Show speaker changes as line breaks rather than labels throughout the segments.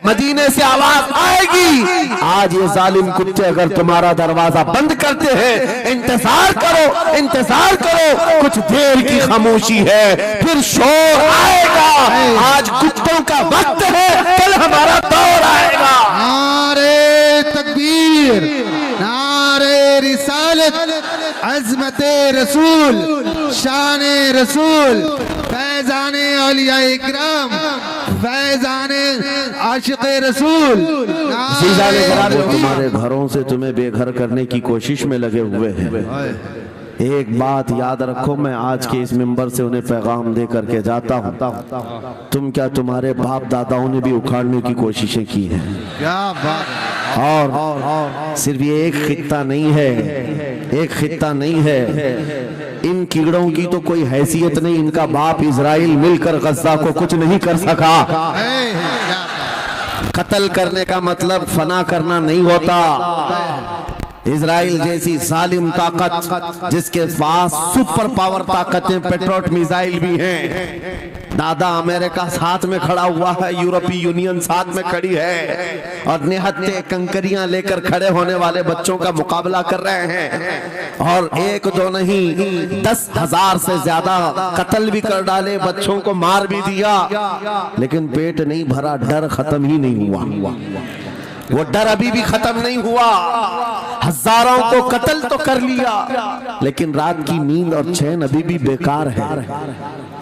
مدینے سے آواز آئے گی، آج یہ ظالم کتے اگر تمہارا دروازہ بند کرتے ہیں، انتظار کرو انتظار کرو، کچھ دیر کی خاموشی ہے، پھر شور آئے گا۔ آج کتوں کا وقت ہے، کل ہمارا دور آئے گا۔
نعرے تکبیر، نعرے رسالت، عظمت رسول، شان رسول، فیضان اولیاء اکرام، فیضان عاشق رسول۔
تمہارے گھروں سے تمہیں بے گھر کرنے کی کوشش میں لگے ہوئے ہیں۔ ایک بات یاد رکھو، میں آج کے اس منبر سے انہیں پیغام دے کر کے جاتا ہوں، تم کیا تمہارے باپ داداؤں نے بھی اکھاڑنے کی کوششیں کی ہیں؟
کیا بات!
اور صرف یہ ایک خطہ نہیں ہے، ایک خطہ نہیں ہے، ان کیڑوں کی تو کوئی حیثیت نہیں، ان کا باپ اسرائیل مل کر غزہ کو کچھ نہیں کر سکا۔ قتل کرنے کا مطلب فنا کرنا نہیں ہوتا۔ اسرائیل جیسی ظالم طاقت جس کے پاس سپر پاور طاقتیں، پیٹروٹ میزائل بھی ہیں، دادا امریکہ ساتھ میں کھڑا ہوا ہے، یورپی یونین ساتھ میں کھڑی ہے، اور نہتے کنکریاں لے کر کھڑے ہونے والے بچوں کا مقابلہ کر رہے ہیں، اور ایک دو نہیں 10,000 سے زیادہ قتل بھی کر ڈالے، بچوں کو مار بھی دیا، لیکن پیٹ نہیں بھرا، ڈر ختم ہی نہیں ہوا۔ وہ ڈر ابھی بھی ختم نہیں ہوا، ہزاروں کو قتل تو کر لیا، لیکن رات کی نیند اور چین ابھی بھی بیکار ہے،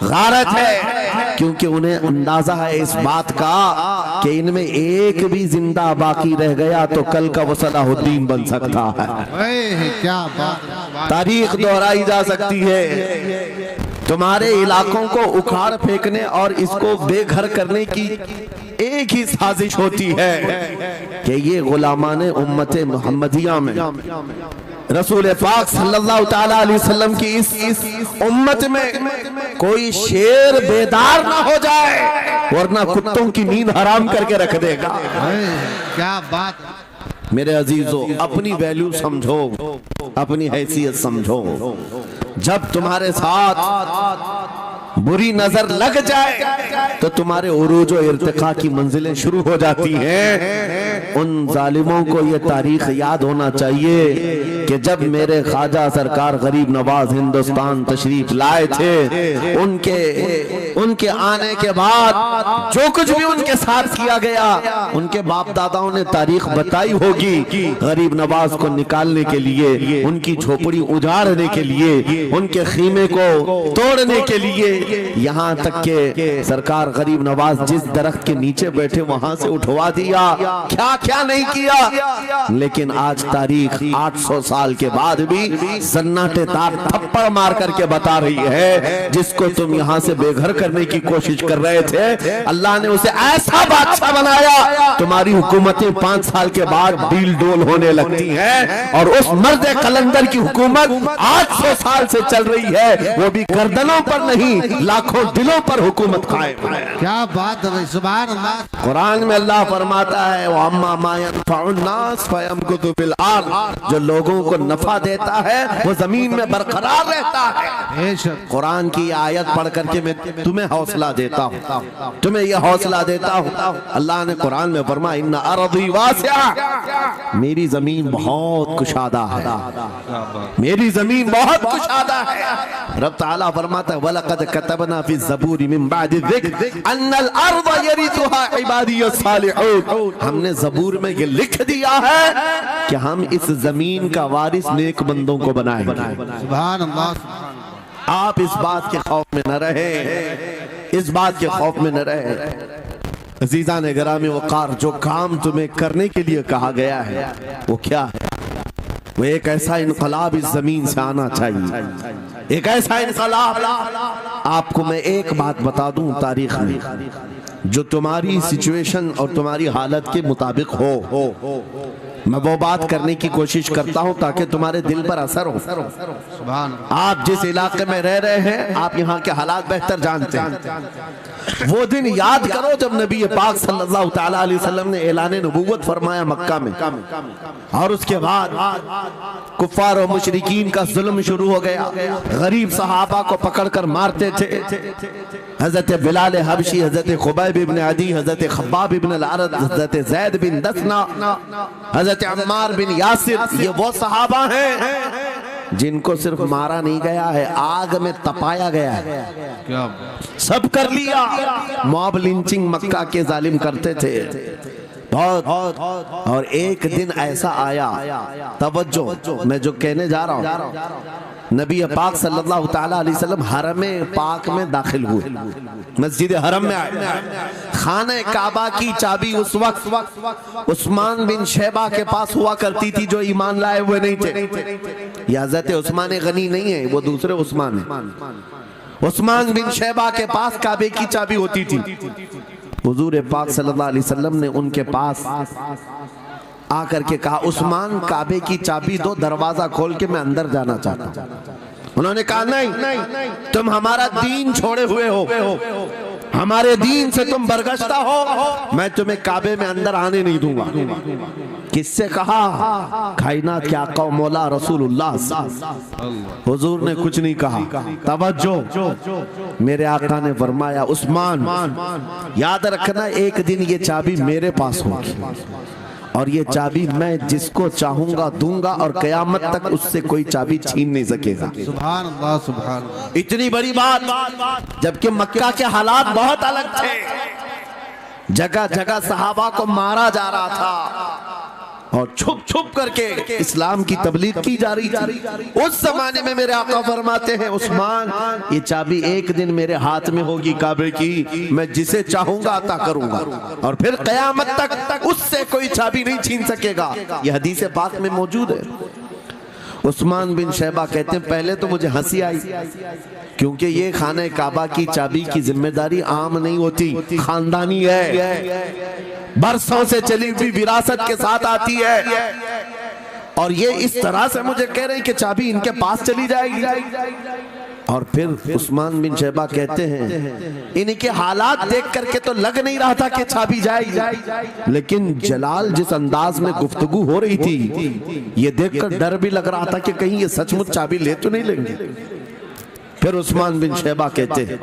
غارت ہے، کیونکہ انہیں اندازہ ہے اس بات کا کہ ان میں ایک بھی زندہ باقی رہ گیا تو کل کا وہ صلاح الدین بن سکتا ہے۔
کیا بات!
تاریخ دہرائی جا سکتی ہے۔ تمہارے علاقوں کو اکھاڑ پھینکنے اور اس کو بے گھر کرنے کی ایک ہی سازش ہوتی ہے کہ یہ غلامان امت محمدیہ میں رسول پاک صلی اللہ تعالیٰ علیہ وسلم کی اس امت میں کوئی شیر بیدار نہ ہو جائے، ورنہ کتوں کی نیند حرام کر کے رکھ دے گا۔
کیا بات!
میرے عزیزو، اپنی ویلیو سمجھو، اپنی حیثیت سمجھو۔ جب تمہارے ساتھ بری نظر لگ جائے تو تمہارے عروج و ارتقاء کی منزلیں شروع ہو جاتی ہیں۔ ان ظالموں کو یہ تاریخ یاد ہونا چاہیے کہ جب میرے خواجہ سرکار غریب نواز ہندوستان تشریف لائے تھے، ان کے آنے کے بعد جو کچھ بھی ان کے ساتھ کیا گیا، ان کے باپ داداؤں نے تاریخ بتائی ہوگی۔ غریب نواز کو نکالنے کے لیے، ان کی جھوپڑی اجاڑنے کے لیے، ان کے خیمے کو توڑنے کے لیے، یہاں تک کہ سرکار غریب نواز جس درخت کے نیچے بیٹھے وہاں سے اٹھوا دیا، کیا کیا نہیں کیا۔ لیکن آج تاریخ 800 سال کے بعد بھی سناٹے دار تھپڑ مار کر کے بتا رہی ہے، جس کو تم یہاں سے بے گھر کرنے کی کوشش کر رہے تھے، اللہ نے اسے ایسا بادشاہ بنایا، تمہاری حکومتیں 5 سال کے بعد ڈیل ڈول ہونے لگتی ہیں، اور اس مرد قلندر کی حکومت 800 سال سے چل رہی ہے، وہ بھی گردنوں پر نہیں، لاکھوں دلوں پر حکومت قائم ہے۔
کیا بات ہے! سبحان اللہ!
قرآن میں اللہ فرماتا ہے وَأَمَّا مَا يَنْفَعُ النَّاسِ فَيَمْكُثُ فِي الْأَرْضِ، جو لوگوں کو نفع دیتا ہے وہ زمین میں برقرار رہتا ہے۔ قرآن کی آیت پڑھ کر کے میں تمہیں حوصلہ دیتا ہوں، تمہیں یہ حوصلہ دیتا ہوں۔ اللہ نے قرآن میں فرمایا اِنَّ أَرْضِي وَاسِعَةٌ، میری زمین بہت کشادہ ہے، میری زمین بہت کشادہ ہے۔ رب تعالیٰ فرماتا ہے وَلَقَدْ كَتَبْنَا فِي الزَّبُورِ مِن بَعْدِ الذِّكْرِ أَنَّ الْأَرْضَ يَرِثُهَا عِبَادِيَ الصَّالِحُونَ، ہم نے زبور میں یہ لکھ دیا ہے کہ ہم اس زمین کا وارث نیک بندوں کو بنائیں گے۔
سبحان اللہ!
آپ اس بات کے خوف میں نہ رہے، اس بات کے خوف میں نہ رہے۔ عزیزان گرامی وقار، جو کام تمہیں کرنے کے لیے کہا گیا ہے وہ کیا ہے؟ وہ ایک ایسا انقلاب اس زمین سے آنا چاہیے، ایک ایسا انقلاب۔ آپ کو میں ایک بات بتا دوں، تاریخ میں جو تمہاری سچویشن اور تمہاری حالت کے مطابق ہو، میں وہ بات کرنے کی کوشش کرتا ہوں تاکہ تمہارے دل پر اثر ہو۔ آپ جس علاقے میں رہ رہے ہیں، آپ یہاں کے حالات بہتر جانتے ہیں۔ وہ دن یاد کرو جب نبی پاک صلی اللہ تعالیٰ علیہ وسلم نے اعلان نبوت فرمایا مکہ میں، اور اس کے بعد کفار و مشرکین کا ظلم شروع ہو گیا، غریب صحابہ کو پکڑ کر مارتے تھے، حضرت بلال حبشی، حضرت خبیب ابن عدی، حضرت خباب ابن الارد، حضرت زید بن دثنا، حضرت عمار بن یاسر، یہ وہ صحابہ ہیں جن کو صرف مارا نہیں گیا ہے، آگ میں تپایا گیا ہے،
کیا
سب کر لیا۔ موب لنچنگ مکہ کے ظالم کرتے تھے بہت، اور ایک دن ایسا آیا، توجہ میں جو کہنے جا رہا ہوں، نبی پاک صلی اللہ تعالیٰ علیہ وسلم حرم پاک میں داخل ہوئے، مسجد حرم میں آئے، خانہ کعبہ کی چابی اس وقت عثمان بن شیبہ کے پاس ہوا کرتی تھی جو ایمان لائے ہوئے نہیں تھے۔ یہ حضرت عثمان غنی نہیں ہے، وہ دوسرے عثمان ہیں۔ عثمان بن شیبہ کے پاس کعبے کی چابی ہوتی تھی۔ حضور پاک صلی اللہ علیہ وسلم نے ان کے پاس آ کر کے کہا عثمان کعبے کی چابی دو، دروازہ کھول کے میں اندر جانا چاہتا ہوں۔ انہوں نے کہا نہیں، تم ہمارا دین چھوڑے ہوئے ہو، ہمارے دین سے تم برگشتہ ہو، میں تمہیں کعبے میں اندر آنے نہیں دوں گا۔ کس سے کہا؟ کائنات کے آقا و مولا رسول اللہ۔ حضور نے کچھ نہیں کہا۔ توجہ، میرے آقا نے فرمایا عثمان یاد رکھنا ایک دن یہ چابی میرے پاس ہوگی، اور یہ چابی میں جس کو چاہوں گا دوں گا، اور قیامت تک اس سے کوئی چابی چھین نہیں سکے گا۔
سبحان اللہ، سبحان اللہ۔
اتنی بڑی بات، جبکہ مکہ کے حالات بہت الگ تھے، جگہ جگہ صحابہ کو مارا جا رہا تھا اور چھپ چھپ کر کے اسلام کی تبلیغ کی جا رہی تھی۔ اس زمانے میں میرے آقا فرماتے ہیں عثمان یہ چابی ایک دن میرے ہاتھ میں ہوگی کعبے کی، میں جسے چاہوں گا عطا کروں گا، اور پھر قیامت تک اس سے کوئی چابی نہیں چھین سکے گا۔ یہ حدیث پاک میں موجود ہے۔ عثمان بن شیبہ کہتے ہیں پہلے تو مجھے ہنسی آئی، کیونکہ یہ خانہ کعبہ کی چابی کی ذمہ داری عام نہیں ہوتی، خاندانی ہے، برسوں سے چلی ہوئی وراثت کے ساتھ آتی ہے، اور یہ اس طرح سے مجھے کہہ رہے ہیں کہ چابی ان کے پاس چلی جائے گی۔ اور پھر عثمان بن شیبہ کہتے ہیں ان کے حالات دیکھ کر کے تو لگ نہیں رہا تھا کہ چابی جائے گی، لیکن جلال جس انداز میں گفتگو ہو رہی تھی یہ دیکھ کر ڈر بھی لگ رہا تھا کہ کہیں یہ سچ مچ چابی لے تو نہیں لیں گے۔ پھر عثمان بن شیبہ کہتے ہیں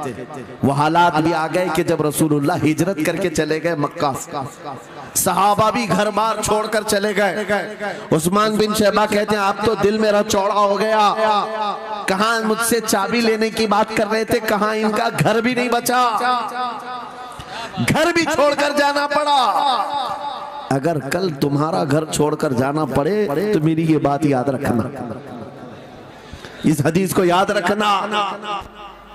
وہ حالات بھی آ گئے کہ جب رسول اللہ ہجرت کر کے چلے گئے مکہ، صحابہ بھی گھر بار چھوڑ کر چلے گئے۔ عثمان بن شیبہ کہتے ہیں اب تو دل میرا چوڑا ہو گیا، کہاں مجھ سے چابی لینے کی بات کر رہے تھے، کہاں ان کا گھر بھی نہیں بچا، گھر بھی چھوڑ کر جانا پڑا۔ اگر کل تمہارا گھر چھوڑ کر جانا پڑے تو میری یہ بات یاد رکھنا، اس حدیث کو یاد رکھنا۔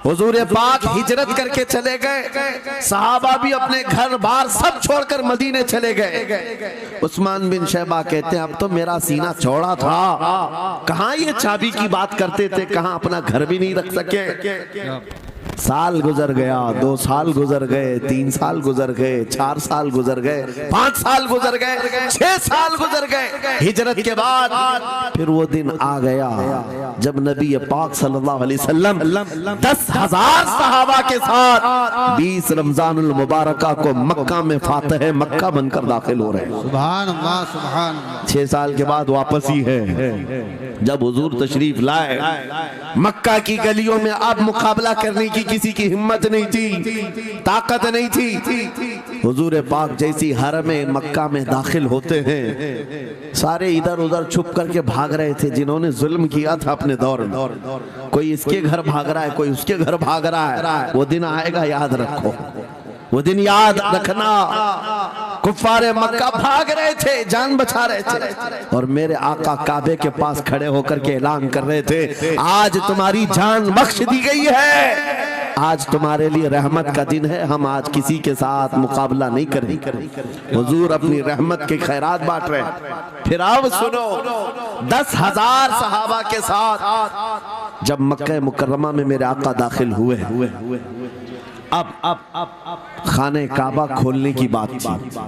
حضور پاک ہجرت کر کے چلے گئے، صحابہ بھی اپنے گھر بار سب چھوڑ کر مدینے چلے گئے۔ عثمان بن شیبہ کہتے ہیں اب تو میرا سینہ چوڑا تھا، کہاں یہ چابی کی بات کرتے تھے، کہاں اپنا گھر بھی نہیں رکھ سکے۔ سال گزر گیا، 2 سال گزر گئے، 3 سال گزر گئے، 4 سال گزر گئے، 5 سال گزر گئے، 6 سال گزر گئے۔ ہجرت کے بعد پھر وہ دن آ گیا جب نبی پاک صلی اللہ علیہ وسلم 10,000 صحابہ کے ساتھ 20 رمضان المبارکہ کو مکہ میں فاتح مکہ بن کر داخل ہو رہے ہیں۔
سبحان اللہ، سبحان اللہ۔
6 سال کے بعد واپس ہی ہے جب حضور تشریف لائے۔ مکہ کی گلیوں میں اب مقابلہ کرنے کی کسی کی ہمت نہیں تھی، طاقت نہیں تھی۔ حضور پاک جیسی حرم مکہ میں داخل ہوتے ہیں، سارے ادھر ادھر چھپ کر کے بھاگ رہے تھے جنہوں نے ظلم کیا تھا اپنے دور میں، کوئی اس کے گھر بھاگ رہا ہے، کوئی اس کے گھر بھاگ رہا ہے۔ وہ دن آئے گا، یاد رکھو، وہ دن یاد رکھنا۔ کفار مکہ بھاگ رہے تھے، جان بچا رہے تھے، اور میرے آقا کعبے کے پاس کھڑے ہو کر کے اعلان کر رہے تھے آج تمہاری جان بخش دی گئی ہے، آج تمہارے لیے رحمت کا دن ہے، ہم آج کسی کے ساتھ مقابلہ نہیں کریں۔ حضور اپنی رحمت کے خیرات بانٹ رہے ہیں۔ پھر آپ سنو، 10,000 صحابہ کے ساتھ جب مکہ مکرمہ میں میرے آقا داخل ہوئے، اب خانہ کعبہ کھولنے کی بات تھی۔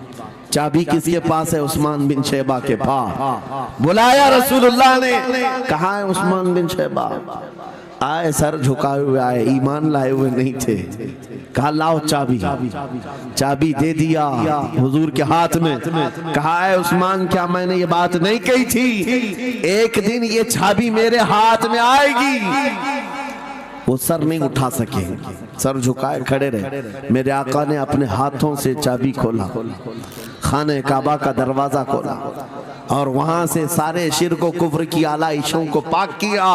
چابی کس کے پاس ہے؟ عثمان بن شیبہ کے پاس۔ بلایا رسول اللہ نے، کہاں ہے عثمان بن شیبہ؟ آئے، سر جھکائے ہوئے آئے، ایمان لائے ہوئے نہیں تھے۔ کہا لاؤ چابی، چابی دے دیا حضور کے ہاتھ میں۔ کہا اے عثمان کیا میں نے یہ بات نہیں کہی تھی ایک دن یہ چابی میرے ہاتھ میں آئے گی؟ وہ سر نہیں اٹھا سکے۔ سر جھکائے کھڑے رہے. میرے آقا نے اپنے ہاتھوں سے چابی کھولا, خانہ کعبہ کا دروازہ کھولا, اور وہاں سے سارے شرک و کفر کی آلائشوں کو پاک کیا.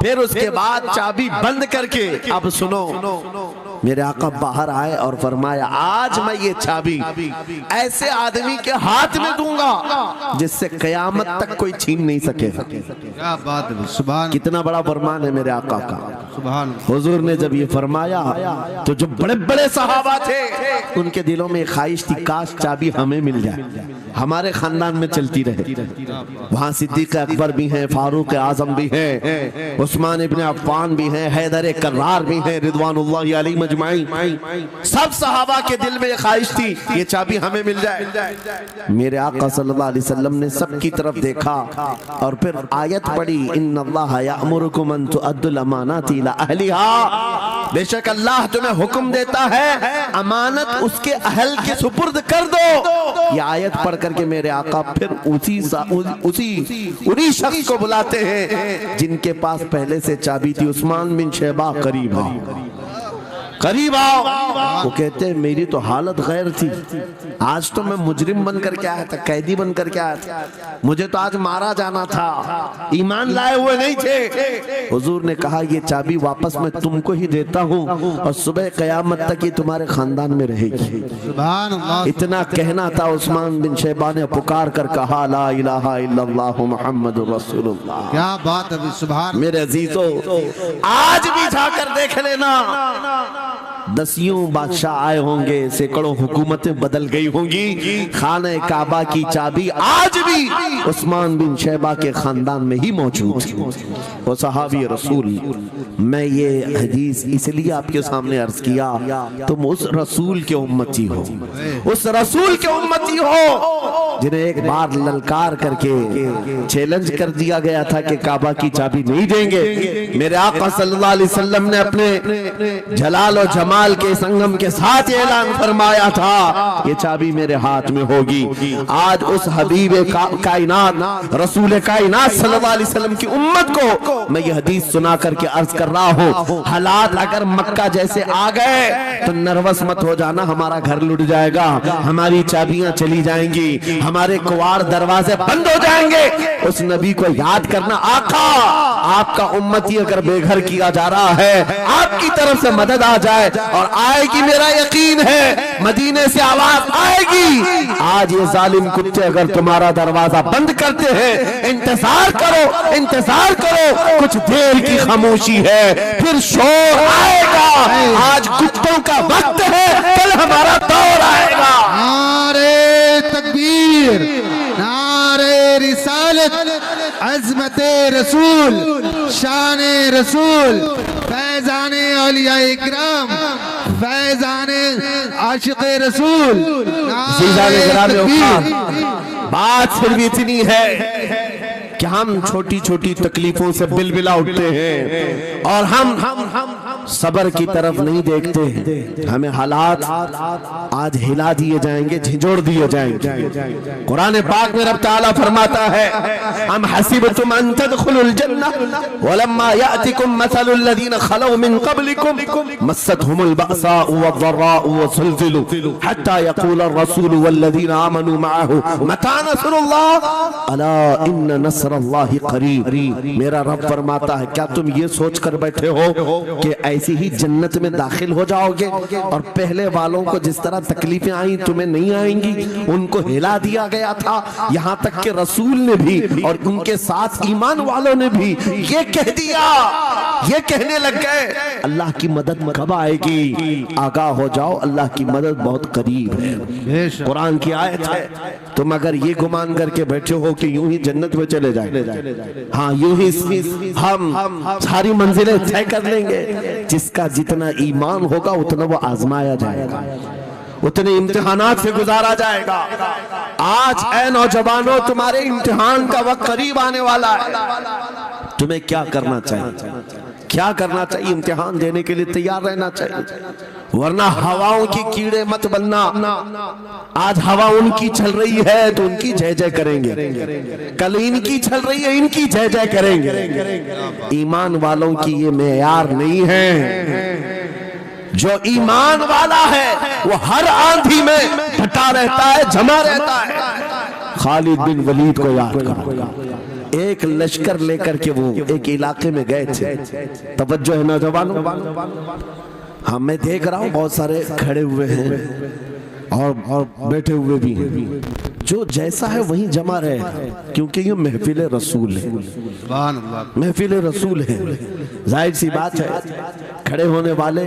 پھر اس کے بعد چابی بند کر کے اب سنو, میرے آقا باہر آئے اور فرمایا آج میں یہ چابی ایسے آدمی کے ہاتھ میں دوں گا جس سے قیامت تک کوئی چھین نہیں سکے.
کیا بات ہے, سبحان
کتنا بڑا فرمان ہے میرے آقا کا.
سبحان.
حضور نے جب یہ فرمایا تو جو بڑے بڑے صحابہ تھے ان کے دلوں میں خواہش تھی کاش چابی ہمیں مل جائے, ہمارے خاندان میں چلتی رہے. وہاں صدیق اکبر بھی ہیں, فاروق اعظم بھی ہیں, عثمان ابن عفان بھی ہیں, حیدر کرار بھی ہیں, رضوان اللہ علیہ مجمعین. سب صحابہ کے دل میں خواہش تھی یہ چابی ہمیں مل جائے. میرے آقا صلی اللہ علیہ وسلم نے سب کی طرف دیکھا اور پھر آیت پڑھی ان اللہ یأمرکم ان تؤدوا الامانات الی اہلھا, بے شک اللہ تمہیں حکم دیتا ہے امانت اس کے اہل کے سپرد کر دو. یہ آیت پڑھ کر کے میرے آقا پھر انہی شخص کو بلاتے ہیں جن کے پاس پہلے سے چابی تھی, عثمان بن شیبہ, قریب آؤ قریب آؤ. وہ کہتے ہیں میری تو حالت غیر تھی, آج تو میں مجرم بن کر کے آیا تھا, قیدی بن کر کے آیا تھا, مجھے تو آج مارا جانا تھا, ایمان لائے ہوئے نہیں تھے. حضور نے کہا یہ چابی واپس میں تم کو ہی دیتا ہوں اور صبح قیامت تک یہ تمہارے خاندان میں رہے گی.
سبحان اللہ.
اتنا کہنا تھا, عثمان بن شیبہ نے پکار کر کہا لا الہ الا اللہ محمد رسول اللہ.
کیا بات ہے, سبحان.
میرے عزیزو آج بھی جا کر دیکھ لینا, دسیوں بادشاہ آئے ہوں گے, سینکڑوں حکومتیں بدل گئی ہوں گی, خانہ کعبہ کی چابی آج بھی عثمان بن شیبہ کے خاندان میں ہی موجود ہے. وہ صحابی رسول. میں یہ حدیث اس لیے آپ کے سامنے عرض کیا, تم اس رسول کے امتی ہو, اس رسول کے امتی ہو جنہیں ایک بار للکار کر کے چیلنج کر دیا گیا تھا کہ کعبہ کی چابی نہیں دیں گے. میرے آقا صلی اللہ علیہ وسلم نے اپنے جلال و جمال کے سنگم کے ساتھ اعلان فرمایا تھا یہ چابی میرے ہاتھ میں ہوگی. آج اس حبیب کائنات رسول کائنات صلی اللہ علیہ وسلم کی امت کو میں یہ حدیث سنا کر کے عرض کر رہا ہوں, حالات اگر مکہ جیسے آ گئے تو نروس مت ہو جانا, ہمارا گھر لٹ جائے گا, ہماری چابیاں چلی جائیں گی, ہمارے کواڑ دروازے بند ہو جائیں گے. اس نبی کو یاد کرنا, آقا آپ کا امتی اگر بے گھر کیا جا رہا ہے, آپ کی طرف سے مدد آ جائے, اور آئے گی, میرا یقین ہے مدینے سے آواز آئے گی. آج یہ ظالم کتے اگر تمہارا دروازہ بند کرتے ہیں, انتظار کرو, انتظار کرو, کچھ دیر کی خاموشی ہے, پھر شور آئے گا. آج کتوں کا وقت ہے, کل ہمارا دور آئے گا.
نعرے تکبیر, نعرے رسالت, عظمت رسول, شان رسول, فیضان اولیاء اکرام, فیضان عاشق رسول.
بات صرف اتنی ہے کہ ہم چھوٹی چھوٹی تکلیفوں سے بلبلا اٹھتے ہیں اور ہم صبر کی طرف نہیں دیکھتے ہیں. ہمیں حالات آج ہلا دیے جائیں گے, جھنجھوڑ دیے جائیں گے. قرآن پاک میں رب تعالیٰ فرماتا ہے ام حسبتم ان تدخلوا الجنہ ولما یأتکم مثل الذین خلوا من قبلکم مستهم البأساء والضراء وزلزلوا حتى يقول الرسول والذین آمنوا معه متى نصر اللہ الا ان نصر اللہ قریب. میرا رب فرماتا ہے کیا تم یہ سوچ کر بیٹھے ہو کہ ایسی ہی جنت میں داخل ہو جاؤ گے اور پہلے والوں کو جس طرح تکلیفیں آئیں تمہیں نہیں آئیں گی؟ ان کو ہلا دیا گیا تھا, یہاں تک کہ رسول نے بھی اور ان کے ساتھ ایمان والوں نے بھی یہ کہہ دیا, یہ کہنے لگ گئے اللہ کی مدد کب آئے گی؟ آگاہ ہو جاؤ, اللہ کی مدد بہت قریب ہے. قرآن کی آیت ہے. تم اگر یہ گمان کر کے بیٹھے ہو کہ یوں ہی جنت میں چلے جائیں, ہاں یوں ہی ہم ساری منزلیں طے کر لیں گے, جس کا جتنا ایمان ہوگا اتنا وہ آزمایا جائے گا, اتنے امتحانات سے گزارا جائے گا. آج اے نوجوانوں تمہارے امتحان کا وقت قریب آنے والا ہے. تمہیں کیا کرنا چاہیے؟ کیا کرنا چاہیے؟ امتحان دینے کے لیے تیار رہنا چاہیے, ورنہ ہواؤں کی کیڑے مت بننا. آج ہوا ان کی چل رہی ہے تو ان کی جے جے کریں گے, کل ان کی چل رہی ہے ان کی جے جے کریں گے. ایمان والوں کی یہ معیار نہیں ہے. جو ایمان والا ہے وہ ہر آندھی میں ڈٹا رہتا ہے، جمع رہتا ہے۔ خالد بن ولید کو یاد کرو، ایک لشکر لے کر کے وہ ایک علاقے میں گئے تھے۔ توجہ ہے نوجوانوں، ہاں میں دیکھ رہا ہوں بہت سارے کھڑے ہوئے ہیں اور بیٹھے ہوئے بھی ہیں، جو جیسا ہے وہیں جمع رہے، کیونکہ یہ محفل رسول ہے، محفل رسول ہے۔ ظاہر سی بات ہے کھڑے ہونے والے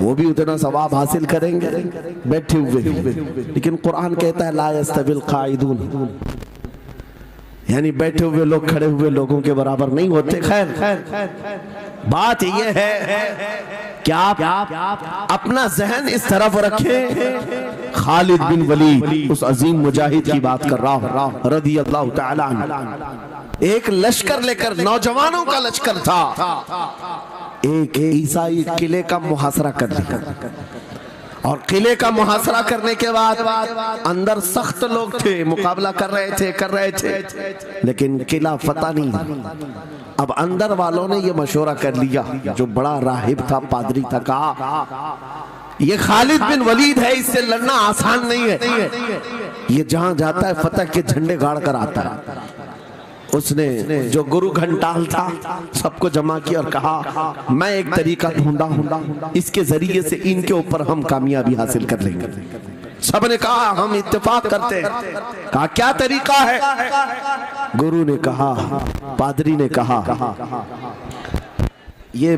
وہ بھی اتنا ثواب حاصل کریں گے بیٹھے ہوئے، لیکن قرآن کہتا ہے لا یستوی القاعدون، یعنی بیٹھے ہوئے لوگ کھڑے ہوئے لوگوں کے برابر نہیں ہوتے۔ خیر بات یہ ہے کہ آپ اپنا ذہن اس طرف رکھیں، خالد بن ولید اس عظیم مجاہد کی بات کر رہا ہوں رضی اللہ تعالی عنہ، ایک لشکر لے کر، نوجوانوں کا لشکر تھا، ایک عیسائی قلعے کا محاصرہ کر لیا، اور قلعے کا محاصرہ کرنے کے بعد اندر سخت لوگ تھے، مقابلہ کر رہے تھے، لیکن قلعہ فتح نہیں۔ اب اندر والوں نے یہ مشورہ کر لیا، جو بڑا راہب تھا، پادری تھا، کہا یہ خالد بن ولید ہے، اس سے لڑنا آسان نہیں ہے، یہ جہاں جاتا ہے فتح کے جھنڈے گاڑ کر آتا ہے۔ اس نے جو گرو گھنٹال تھا سب کو جمع کیا اور کہا میں ایک طریقہ ڈھونڈا ہوں، اس کے ذریعے سے ان کے اوپر ہم کامیابی حاصل کر لیں گے۔ سب نے کہا ہم اتفاق کرتے ہیں۔ کہا کیا طریقہ ہے؟ گرو نے کہا، پادری نے کہا یہ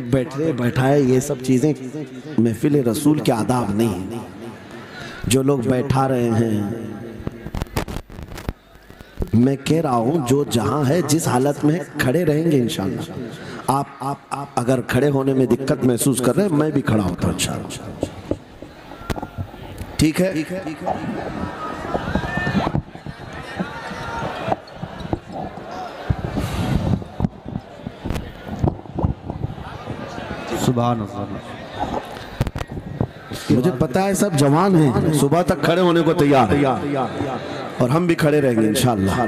بیٹھائے یہ سب چیزیں محفل رسول کے آداب نہیں، جو لوگ بیٹھا رہے ہیں، میں کہہ رہا ہوں جو جہاں ہے جس حالت میں کھڑے رہیں گے انشاءاللہ۔ آپ اگر کھڑے ہونے میں دقت محسوس کر رہے ہیں میں بھی کھڑا ہوتا ہوں انشاءاللہ، ٹھیک ہے؟
سبحان اللہ،
مجھے پتا ہے سب جوان ہیں، صبح تک کھڑے ہونے کو تیار ہیں، اور ہم بھی کھڑے رہیں گے انشاءاللہ۔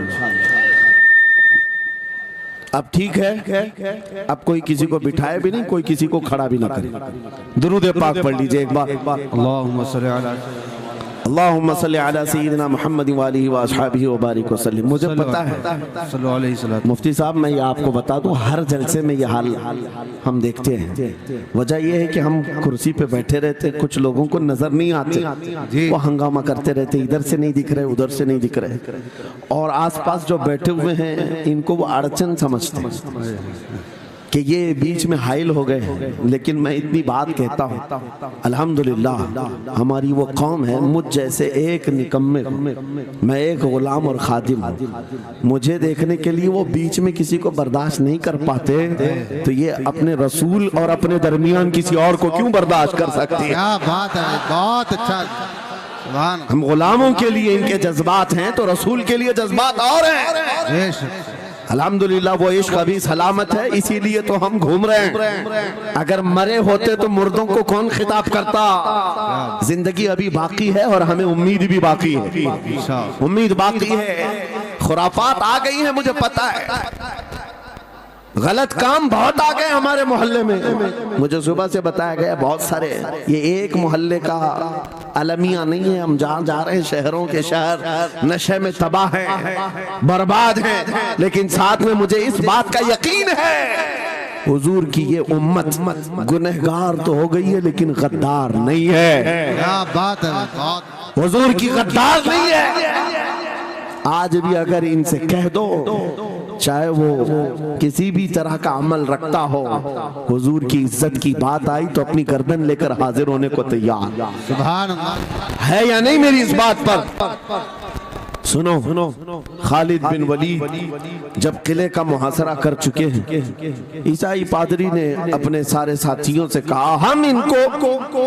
اب ٹھیک ہے، اب کوئی کسی کو بٹھائے بھی نہیں، کوئی کسی کو کھڑا بھی نہ کرے۔ درود پاک پڑھ لیجئے ایک بار،
اللہم صلی علی
اللہم صلی علی سیدنا محمد وآلہ وآصحابہ وبارک وسلم۔ مجھے پتا ہے
صلی اللہ علیہ وسلم،
مفتی صاحب میں یہ آپ کو بتا دوں، ہر جلسے میں یہ حال ہم دیکھتے ہیں۔ وجہ یہ ہے کہ ہم کرسی پہ بیٹھے رہتے، کچھ لوگوں کو نظر نہیں آتے، وہ ہنگامہ کرتے رہتے، ادھر سے نہیں دکھ رہے، ادھر سے نہیں دکھ رہے، اور آس پاس جو بیٹھے ہوئے ہیں ان کو وہ اڑچن سمجھتے ہیں کہ یہ بیچ میں حائل ہو گئے ہیں۔ لیکن میں اتنی بات کہتا ہوں، الحمدللہ ہماری وہ قوم ہے، مجھ جیسے ایک نکمے، میں ایک غلام اور خادم ہوں، مجھے دیکھنے کے لیے وہ بیچ میں کسی کو برداشت نہیں کر پاتے، تو یہ اپنے رسول اور اپنے درمیان کسی اور کو کیوں برداشت کر سکتے ہیں؟
کیا بات ہے، بہت اچھا۔
ہم غلاموں کے لیے ان کے جذبات ہیں تو رسول کے لیے جذبات اور ہیں۔ الحمدللہ وہ عشق ابھی سلامت ہے، اسی لیے تو ہم گھوم رہے ہیں۔ اگر مرے ہوتے تو مردوں کو کون خطاب کرتا؟ زندگی ابھی باقی ہے اور ہمیں امید بھی باقی ہے، امید باقی ہے۔ خرافات آ گئی ہیں مجھے پتا ہے، غلط کام بہت آ گئے ہمارے محلے میں، مجھے صبح سے بتایا گیا بہت سارے، یہ ایک محلے کا المیہ نہیں ہے، ہم جہاں جا رہے ہیں شہروں کے شہر نشے میں تباہ ہیں، برباد ہیں، لیکن ساتھ میں مجھے اس بات کا یقین ہے حضور کی یہ امت گنہگار تو ہو گئی ہے لیکن غدار نہیں ہے۔
کیا بات ہے،
حضور کی غدار نہیں ہے۔ آج بھی اگر ان سے کہہ دو، چاہے وہ کسی بھی طرح کا عمل رکھتا ہو، حضور کی عزت کی بات آئی تو اپنی گردن لے کر حاضر ہونے کو تیار
سبحان اللہ
ہے یا نہیں میری اس بات پر؟ سنو، خالد بن ولید جب قلعے کا محاصرہ کر چکے ہیں، عیسائی پادری نے اپنے سارے ساتھیوں سے کہا ہم ان کو